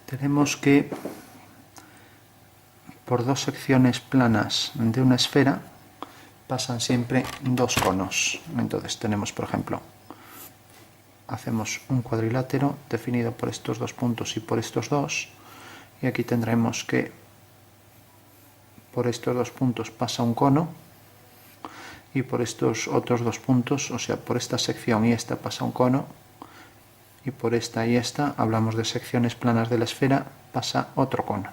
tenemos que por dos secciones planas de una esfera pasan siempre dos conos. Entonces tenemos, por ejemplo, hacemos un cuadrilátero definido por estos dos puntos y por estos dos, y aquí tendremos que por estos dos puntos pasa un cono, y por estos otros dos puntos, o sea, por esta sección y esta pasa un cono, y por esta y esta, hablamos de secciones planas de la esfera, pasa otro cono.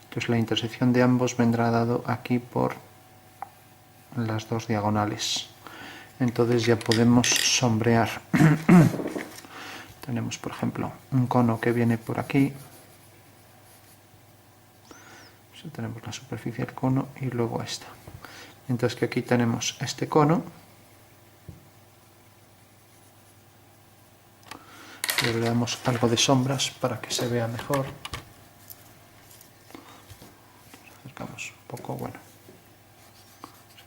Entonces la intersección de ambos vendrá dado aquí por las dos diagonales. Entonces ya podemos sombrear. Tenemos, por ejemplo, un cono que viene por aquí. Tenemos la superficie del cono y luego esta. Mientras que aquí tenemos este cono. Y le damos algo de sombras para que se vea mejor. Nos acercamos un poco, bueno.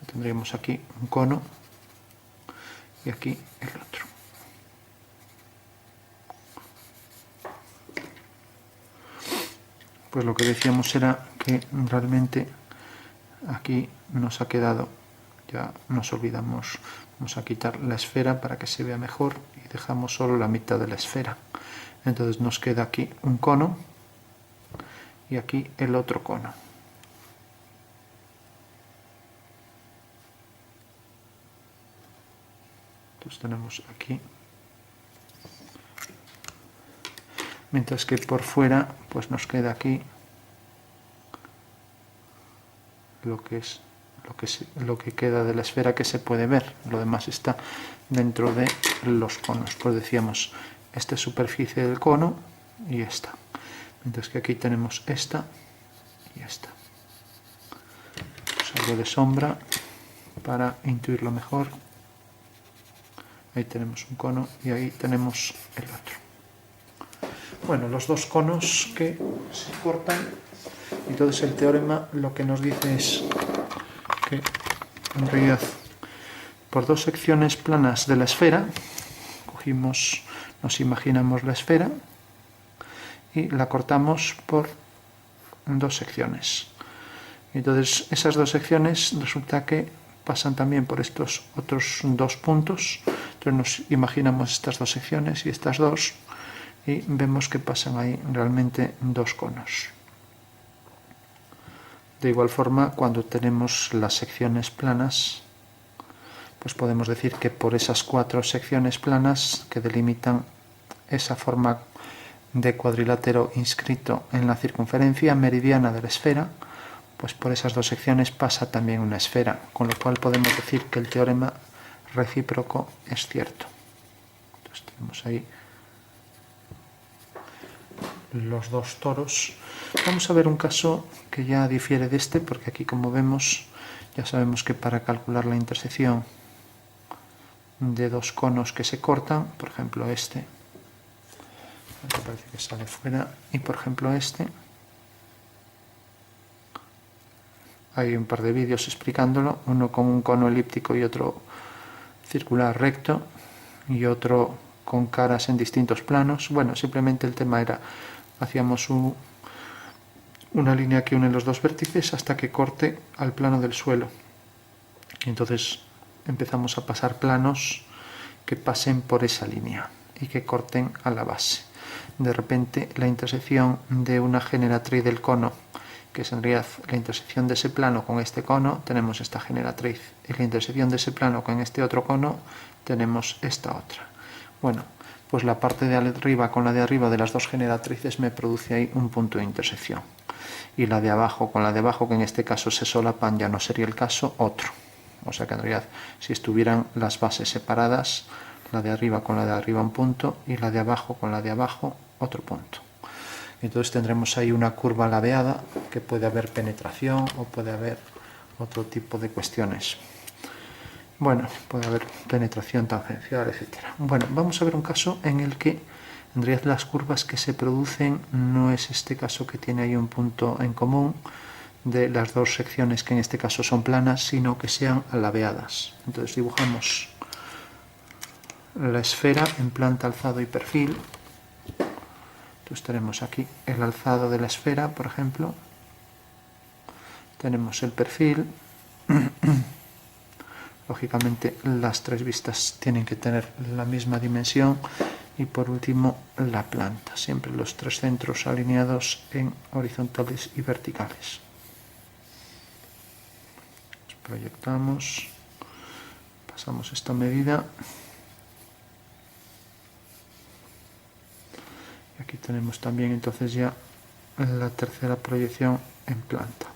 Tendríamos aquí un cono y aquí el otro. Pues lo que decíamos era que realmente aquí nos ha quedado, ya nos olvidamos, vamos a quitar la esfera para que se vea mejor y dejamos solo la mitad de la esfera. Entonces nos queda aquí un cono y aquí el otro cono. Entonces tenemos aquí, mientras que por fuera pues nos queda aquí lo que queda de la esfera que se puede ver. Lo demás está dentro de los conos. Pues decíamos, esta superficie del cono y esta. Mientras que aquí tenemos esta y esta. Pues algo de sombra para intuirlo mejor. Ahí tenemos un cono y ahí tenemos el otro. Bueno, los dos conos que se cortan. Entonces el teorema lo que nos dice es que en realidad por dos secciones planas de la esfera cogimos, nos imaginamos la esfera y la cortamos por dos secciones. Entonces esas dos secciones resulta que pasan también por estos otros dos puntos. Entonces nos imaginamos estas dos secciones y estas dos y vemos que pasan ahí realmente dos conos. De igual forma, cuando tenemos las secciones planas, pues podemos decir que por esas cuatro secciones planas que delimitan esa forma de cuadrilátero inscrito en la circunferencia meridiana de la esfera, pues por esas dos secciones pasa también una esfera, con lo cual podemos decir que el teorema recíproco es cierto. Entonces tenemos ahí los dos toros. Vamos a ver un caso que ya difiere de este, porque aquí, como vemos, ya sabemos que para calcular la intersección de dos conos que se cortan, por ejemplo este, me parece que sale fuera, y por ejemplo este, hay un par de vídeos explicándolo, uno con un cono elíptico y otro circular recto, y otro con caras en distintos planos. Bueno, simplemente el tema era, hacíamos una línea que une los dos vértices hasta que corte al plano del suelo. Y entonces empezamos a pasar planos que pasen por esa línea y que corten a la base. De repente la intersección de una generatriz del cono, que es en realidad la intersección de ese plano con este cono, tenemos esta generatriz, y la intersección de ese plano con este otro cono tenemos esta otra. Bueno, pues la parte de arriba con la de arriba de las dos generatrices me produce ahí un punto de intersección, y la de abajo con la de abajo, que en este caso se solapan, ya no sería el caso, otro. O sea que en realidad, si estuvieran las bases separadas, la de arriba con la de arriba un punto y la de abajo con la de abajo otro punto. Entonces tendremos ahí una curva ladeada, que puede haber penetración o puede haber otro tipo de cuestiones. Bueno, puede haber penetración tangencial, etc. Bueno, vamos a ver un caso en el que en realidad las curvas que se producen no es este caso que tiene ahí un punto en común de las dos secciones que en este caso son planas, sino que sean alabeadas. Entonces dibujamos la esfera en planta, alzado y perfil. Entonces tenemos aquí el alzado de la esfera, por ejemplo. Tenemos el perfil. Lógicamente las tres vistas tienen que tener la misma dimensión. Y por último la planta, siempre los tres centros alineados en horizontales y verticales. Proyectamos, pasamos esta medida y aquí tenemos también entonces ya la tercera proyección en planta.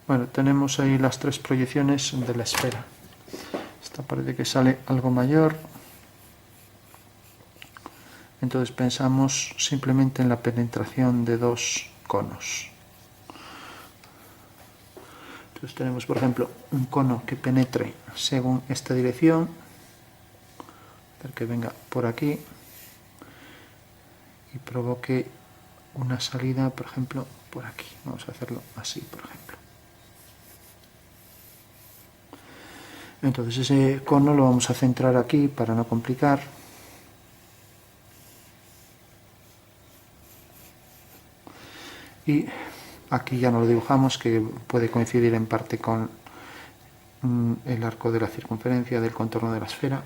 Bueno, tenemos ahí las tres proyecciones de la esfera. Esta parece que sale algo mayor. Entonces pensamos simplemente en la penetración de dos conos. Entonces tenemos, por ejemplo, un cono que penetre según esta dirección, que venga por aquí y provoque una salida, por ejemplo, por aquí. Vamos a hacerlo así, por ejemplo. Entonces ese cono lo vamos a centrar aquí para no complicar. Y aquí ya no lo dibujamos, que puede coincidir en parte con el arco de la circunferencia del contorno de la esfera.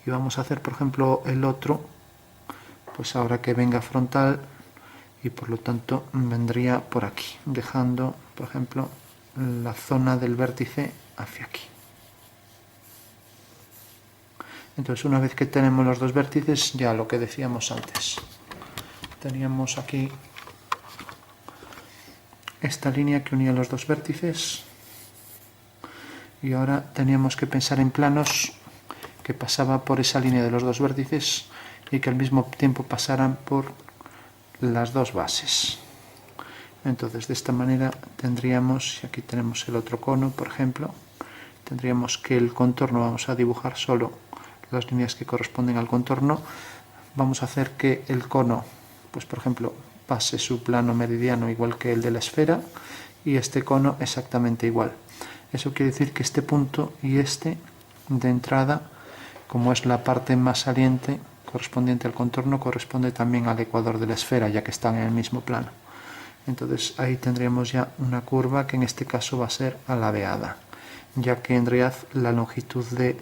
Y vamos a hacer, por ejemplo, el otro, pues ahora que venga frontal y por lo tanto vendría por aquí, dejando, por ejemplo, la zona del vértice hacia aquí. Entonces, una vez que tenemos los dos vértices, ya lo que decíamos antes, teníamos aquí esta línea que unía los dos vértices y ahora teníamos que pensar en planos que pasaba por esa línea de los dos vértices y que al mismo tiempo pasaran por las dos bases. Entonces de esta manera tendríamos, y aquí tenemos el otro cono por ejemplo, tendríamos que el contorno, vamos a dibujar solo las líneas que corresponden al contorno, vamos a hacer que el cono, pues por ejemplo, pase su plano meridiano igual que el de la esfera y este cono exactamente igual. Eso quiere decir que este punto y este de entrada, como es la parte más saliente correspondiente al contorno, corresponde también al ecuador de la esfera, ya que están en el mismo plano. Entonces ahí tendríamos ya una curva que en este caso va a ser alabeada, ya que en realidad la longitud de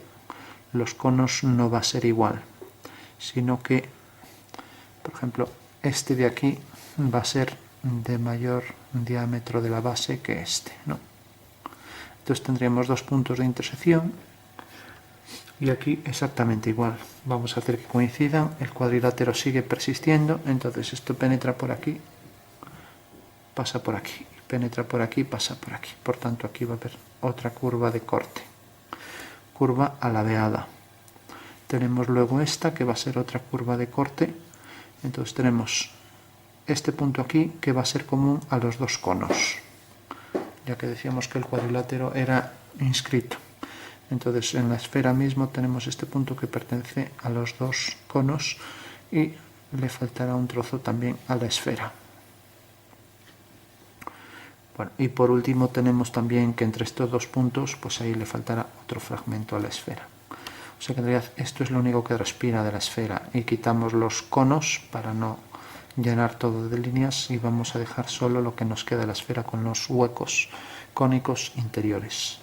los conos no va a ser igual, sino que, por ejemplo, este de aquí va a ser de mayor diámetro de la base que este, ¿no? Entonces tendríamos dos puntos de intersección y aquí exactamente igual. Vamos a hacer que coincidan, el cuadrilátero sigue persistiendo, entonces esto penetra por aquí, pasa por aquí, penetra por aquí, pasa por aquí. Por tanto, aquí va a haber otra curva de corte, curva alabeada. Tenemos luego esta que va a ser otra curva de corte, entonces tenemos este punto aquí que va a ser común a los dos conos, ya que decíamos que el cuadrilátero era inscrito. Entonces en la esfera mismo tenemos este punto que pertenece a los dos conos y le faltará un trozo también a la esfera. Bueno, y por último tenemos también que entre estos dos puntos, pues ahí le faltará otro fragmento a la esfera. O sea que en realidad esto es lo único que respira de la esfera y quitamos los conos para no llenar todo de líneas y vamos a dejar solo lo que nos queda de la esfera con los huecos cónicos interiores.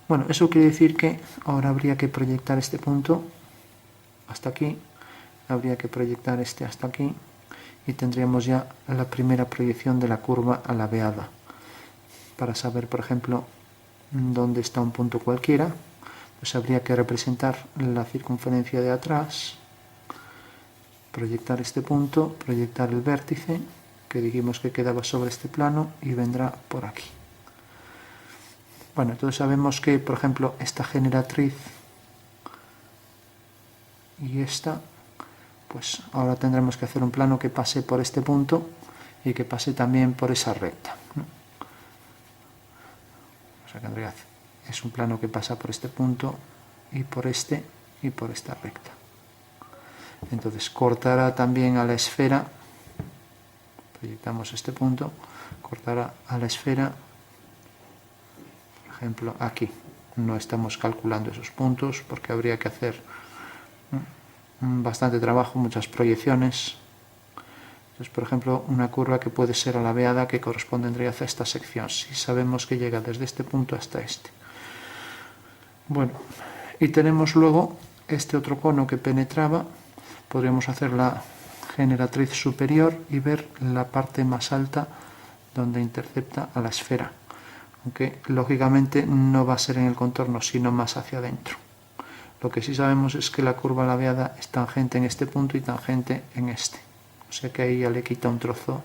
Bueno, eso quiere decir que ahora habría que proyectar este punto hasta aquí, habría que proyectar este hasta aquí y tendríamos ya la primera proyección de la curva alabeada. Para saber, por ejemplo, dónde está un punto cualquiera, pues habría que representar la circunferencia de atrás, proyectar este punto, proyectar el vértice, que dijimos que quedaba sobre este plano y vendrá por aquí. Bueno, entonces sabemos que, por ejemplo, esta generatriz y esta, pues ahora tendremos que hacer un plano que pase por este punto y que pase también por esa recta, ¿no? O sea que en realidad es un plano que pasa por este punto y por esta recta. Entonces cortará también a la esfera, proyectamos este punto, cortará a la esfera, por ejemplo aquí. No estamos calculando esos puntos porque habría que hacer bastante trabajo, muchas proyecciones, Entonces, por ejemplo, una curva que puede ser alabeada que correspondería a esta sección, si sabemos que llega desde este punto hasta este. Bueno, y tenemos luego este otro cono que penetraba. Podríamos hacer la generatriz superior y ver la parte más alta donde intercepta a la esfera, aunque lógicamente no va a ser en el contorno sino más hacia adentro. Lo que sí sabemos es que la curva ladeada es tangente en este punto y tangente en este, o sea que ahí ya le quita un trozo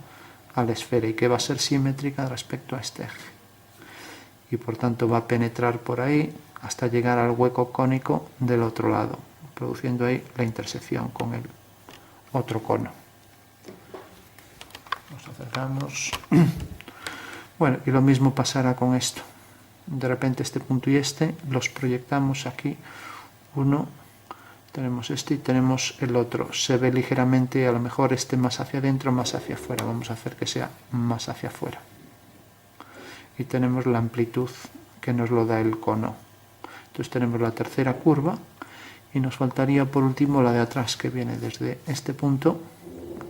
a la esfera y que va a ser simétrica respecto a este eje, y por tanto va a penetrar por ahí hasta llegar al hueco cónico del otro lado, produciendo ahí la intersección con el otro cono. Nos acercamos. Bueno, y lo mismo pasará con esto. De repente este punto y este los proyectamos aquí. Uno, tenemos este y tenemos el otro. Se ve ligeramente, a lo mejor este más hacia adentro, más hacia afuera. Vamos a hacer que sea más hacia afuera. Y tenemos la amplitud que nos lo da el cono. Entonces tenemos la tercera curva y nos faltaría por último la de atrás, que viene desde este punto,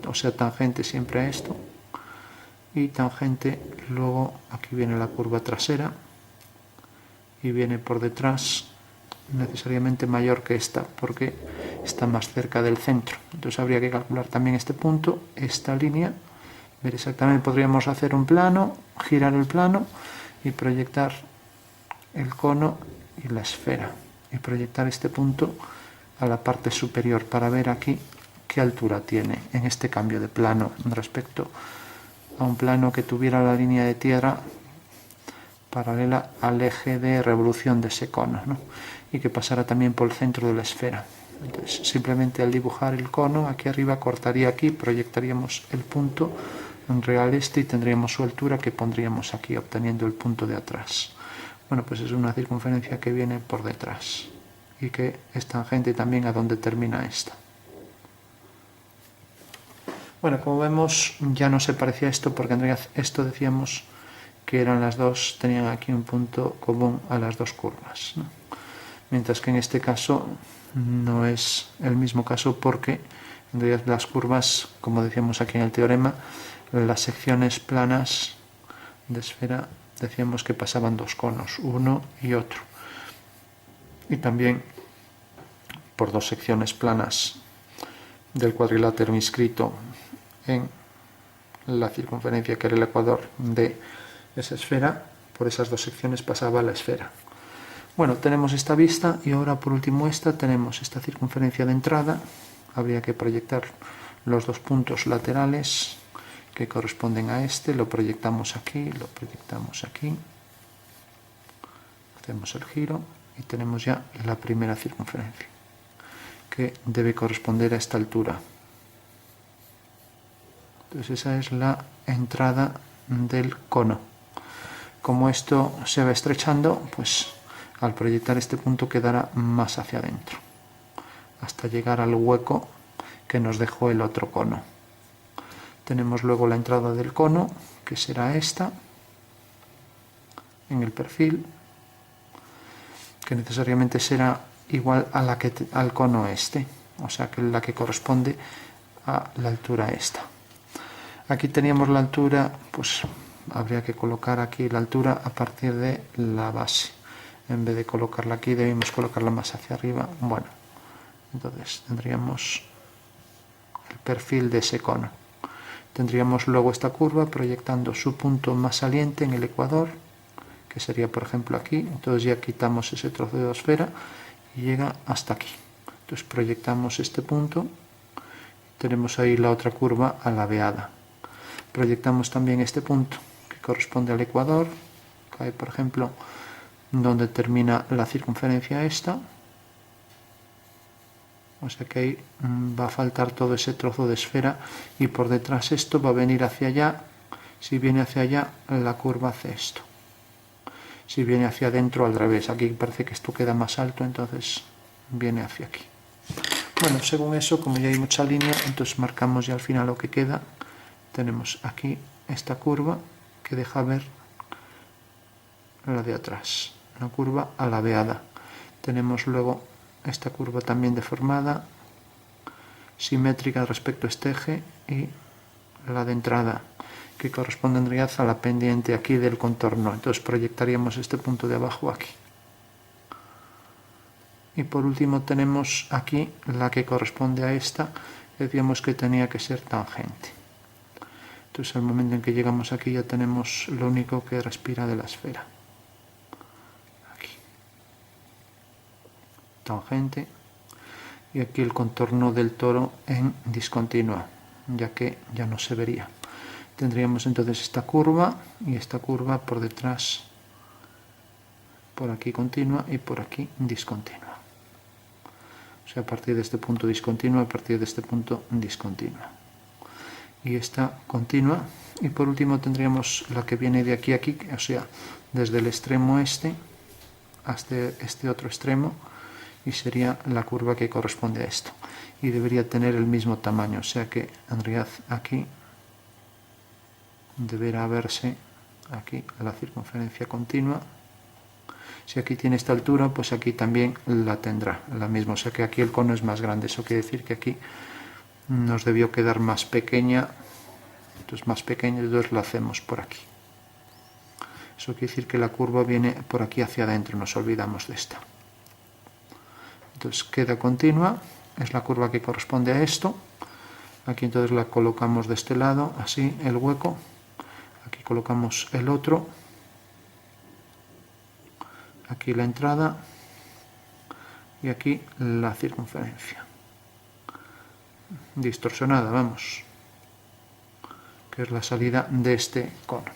o sea, tangente siempre a esto, y tangente luego aquí viene la curva trasera y viene por detrás, necesariamente mayor que esta porque está más cerca del centro. Entonces habría que calcular también este punto, esta línea, ver exactamente. Podríamos hacer un plano, girar el plano y proyectar el cono y la esfera y proyectar este punto a la parte superior para ver aquí qué altura tiene en este cambio de plano respecto a un plano que tuviera la línea de tierra paralela al eje de revolución de ese cono, ¿no? Y que pasara también por el centro de la esfera. Entonces, simplemente al dibujar el cono aquí arriba, cortaría aquí, proyectaríamos el punto en real este y tendríamos su altura que pondríamos aquí, obteniendo el punto de atrás. Bueno, pues es una circunferencia que viene por detrás y que es tangente también a donde termina esta. Bueno, como vemos, ya no se parecía a esto porque en realidad esto decíamos que eran las dos, tenían aquí un punto común a las dos curvas, ¿no? Mientras que en este caso no es el mismo caso porque en realidad las curvas, como decíamos aquí en el teorema, las secciones planas de esfera decíamos que pasaban dos conos, uno y otro, y también por dos secciones planas del cuadrilátero inscrito en la circunferencia que era el ecuador de esa esfera, por esas dos secciones pasaba la esfera. Bueno, tenemos esta vista y ahora por último tenemos esta circunferencia de entrada. Habría que proyectar los dos puntos laterales que corresponden a este, lo proyectamos aquí, hacemos el giro y tenemos ya la primera circunferencia que debe corresponder a esta altura. Entonces esa es la entrada del cono. Como esto se va estrechando, pues al proyectar este punto quedará más hacia adentro, hasta llegar al hueco que nos dejó el otro cono. Tenemos luego la entrada del cono, que será esta, en el perfil, que necesariamente será igual a la que al cono este, o sea que la que corresponde a la altura esta. Aquí teníamos la altura, pues habría que colocar aquí la altura a partir de la base. En vez de colocarla aquí, debemos colocarla más hacia arriba. Bueno, entonces tendríamos el perfil de ese cono. Tendríamos luego esta curva proyectando su punto más saliente en el ecuador, que sería por ejemplo aquí. Entonces ya quitamos ese trozo de esfera y llega hasta aquí. Entonces proyectamos este punto, tenemos ahí la otra curva alabeada. Proyectamos también este punto que corresponde al ecuador, cae por ejemplo donde termina la circunferencia esta, o sea que ahí va a faltar todo ese trozo de esfera y por detrás esto va a venir hacia allá. Si viene hacia allá, la curva hace esto. Si viene hacia adentro, al revés. Aquí parece que esto queda más alto, entonces viene hacia aquí. Bueno, según eso, como ya hay mucha línea, entonces marcamos ya al final lo que queda. Tenemos aquí esta curva que deja ver la de atrás, una curva alabeada. Tenemos luego esta curva también deformada, simétrica respecto a este eje, y la de entrada, que corresponde en realidad a la pendiente aquí del contorno. Entonces proyectaríamos este punto de abajo aquí. Y por último tenemos aquí la que corresponde a esta, decíamos que tenía que ser tangente. Entonces al momento en que llegamos aquí ya tenemos lo único que respira de la esfera. Aquí. Tangente. Y aquí el contorno del toro en discontinua, ya que ya no se vería. Tendríamos entonces esta curva y esta curva por detrás, por aquí continua y por aquí discontinua. O sea, a partir de este punto discontinua, a partir de este punto discontinua. Y esta continua. Y por último tendríamos la que viene de aquí a aquí, o sea, desde el extremo este hasta este otro extremo, y sería la curva que corresponde a esto. Y debería tener el mismo tamaño, o sea que en realidad aquí deberá verse aquí la circunferencia continua. Si aquí tiene esta altura, pues aquí también la tendrá, la misma. O sea que aquí el cono es más grande. Eso quiere decir que aquí nos debió quedar más pequeña. Entonces más pequeña, entonces la hacemos por aquí. Eso quiere decir que la curva viene por aquí hacia adentro, nos olvidamos de esta. Entonces queda continua, es la curva que corresponde a esto. Aquí entonces la colocamos de este lado, así, el hueco. Aquí colocamos el otro. Aquí la entrada y aquí la circunferencia distorsionada, vamos, que es la salida de este cono.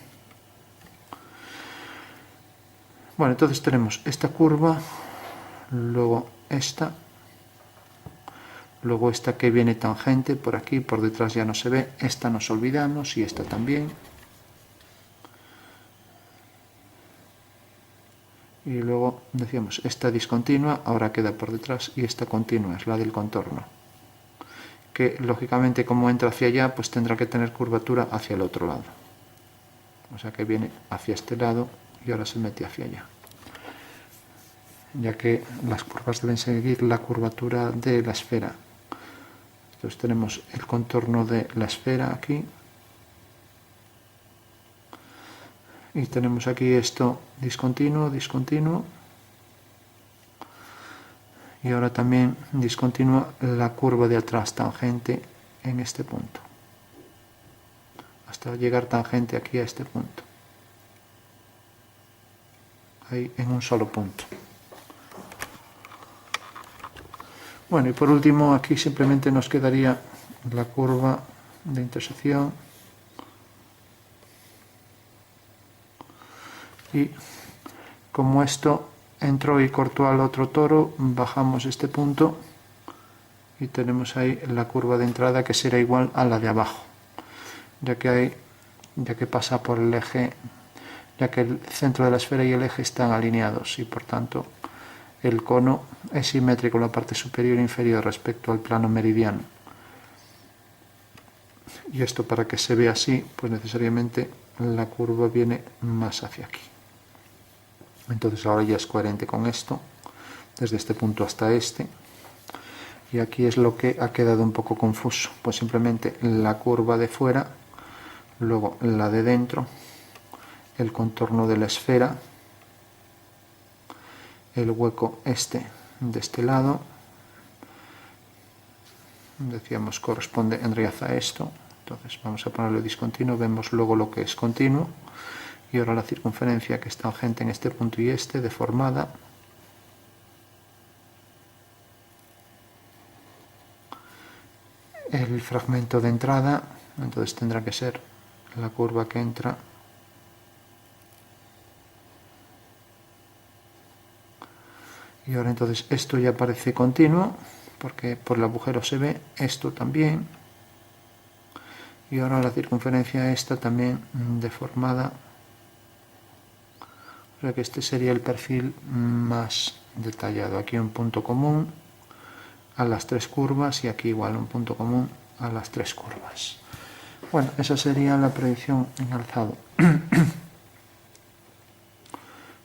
Bueno, entonces tenemos esta curva, luego esta que viene tangente por aquí, por detrás ya no se ve, esta nos olvidamos y esta también. Y luego decíamos, esta discontinua ahora queda por detrás y esta continua es la del contorno. Que lógicamente como entra hacia allá, pues tendrá que tener curvatura hacia el otro lado. O sea que viene hacia este lado y ahora se mete hacia allá. Ya que las curvas deben seguir la curvatura de la esfera. Entonces tenemos el contorno de la esfera aquí. Y tenemos aquí esto discontinuo, discontinuo. Y ahora también discontinua la curva de atrás tangente en este punto. Hasta llegar tangente aquí a este punto. Ahí en un solo punto. Bueno, y por último aquí simplemente nos quedaría la curva de intersección. Y como esto entró y cortó al otro toro, bajamos este punto y tenemos ahí la curva de entrada que será igual a la de abajo, ya que pasa por el eje, ya que el centro de la esfera y el eje están alineados y por tanto el cono es simétrico en la parte superior e inferior respecto al plano meridiano. Y esto, para que se vea así, pues necesariamente la curva viene más hacia aquí. Entonces ahora ya es coherente con esto, desde este punto hasta este. Y aquí es lo que ha quedado un poco confuso, pues simplemente la curva de fuera, luego la de dentro, el contorno de la esfera, el hueco este de este lado, decíamos corresponde en realidad a esto. Entonces vamos a ponerlo discontinuo, vemos luego lo que es continuo. Y ahora la circunferencia que es tangente en este punto y este, deformada. El fragmento de entrada, entonces tendrá que ser la curva que entra. Y ahora entonces esto ya parece continuo, porque por el agujero se ve, esto también. Y ahora la circunferencia esta también deformada. O sea que este sería el perfil más detallado. Aquí un punto común a las tres curvas y aquí igual un punto común a las tres curvas. Bueno, esa sería la predicción en alzado.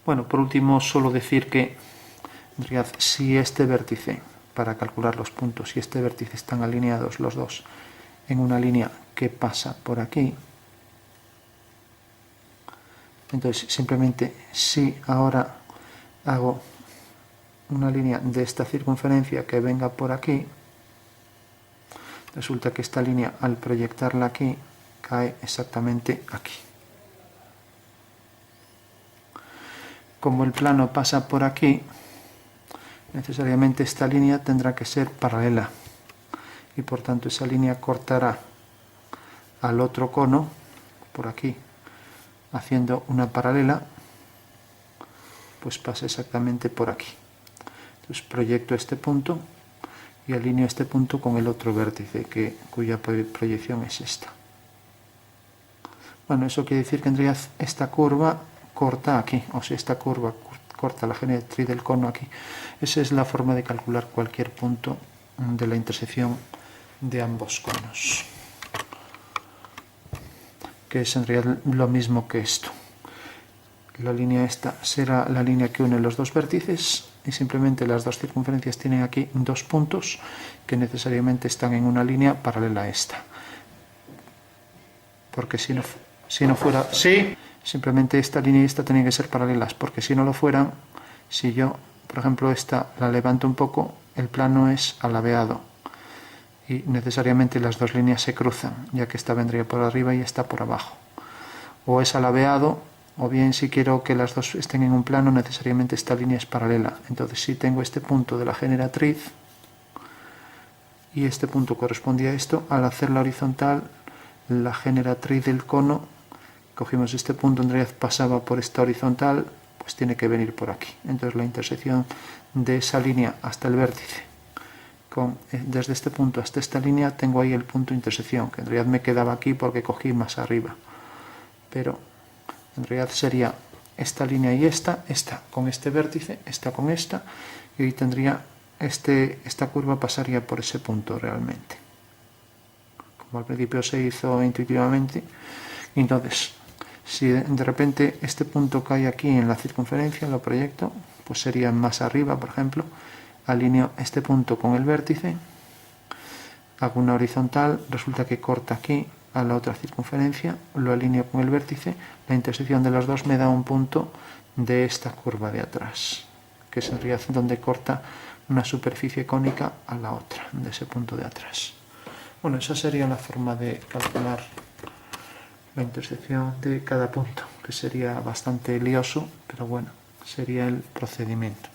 Bueno, por último solo decir que en realidad si este vértice, para calcular los puntos, si este vértice están alineados los dos en una línea que pasa por aquí. Entonces simplemente si ahora hago una línea de esta circunferencia que venga por aquí, resulta que esta línea al proyectarla aquí cae exactamente aquí. Como el plano pasa por aquí, necesariamente esta línea tendrá que ser paralela y por tanto esa línea cortará al otro cono por aquí haciendo una paralela, pues pasa exactamente por aquí. Entonces proyecto este punto y alineo este punto con el otro vértice cuya proyección es esta. Bueno, eso quiere decir que en realidad esta curva corta aquí, o sea, esta curva corta la generatriz del cono aquí. Esa es la forma de calcular cualquier punto de la intersección de ambos conos, que es en realidad lo mismo que esto. La línea esta será la línea que une los dos vértices y simplemente las dos circunferencias tienen aquí dos puntos que necesariamente están en una línea paralela a esta. Porque si no fuera así, simplemente esta línea y esta tienen que ser paralelas, porque si no lo fueran, si yo, por ejemplo, esta la levanto un poco, el plano es alabeado y necesariamente las dos líneas se cruzan, ya que esta vendría por arriba y esta por abajo. O es alabeado, o bien si quiero que las dos estén en un plano, necesariamente esta línea es paralela. Entonces si tengo este punto de la generatriz y este punto correspondía a esto, al hacer la horizontal, la generatriz del cono, cogimos este punto, en realidad pasaba por esta horizontal, pues tiene que venir por aquí. Entonces la intersección de esa línea hasta el vértice, desde este punto hasta esta línea, tengo ahí el punto de intersección, que en realidad me quedaba aquí porque cogí más arriba. Pero en realidad sería esta línea y esta con este vértice, esta con esta, y ahí tendría esta curva pasaría por ese punto realmente. Como al principio se hizo intuitivamente. Entonces, si de repente este punto cae aquí en la circunferencia, lo proyecto, pues sería más arriba, por ejemplo, alineo este punto con el vértice, hago una horizontal, resulta que corta aquí a la otra circunferencia, lo alineo con el vértice, la intersección de los dos me da un punto de esta curva de atrás, que es en realidad donde corta una superficie cónica a la otra, de ese punto de atrás. Bueno, esa sería la forma de calcular la intersección de cada punto, que sería bastante lioso, pero bueno, sería el procedimiento.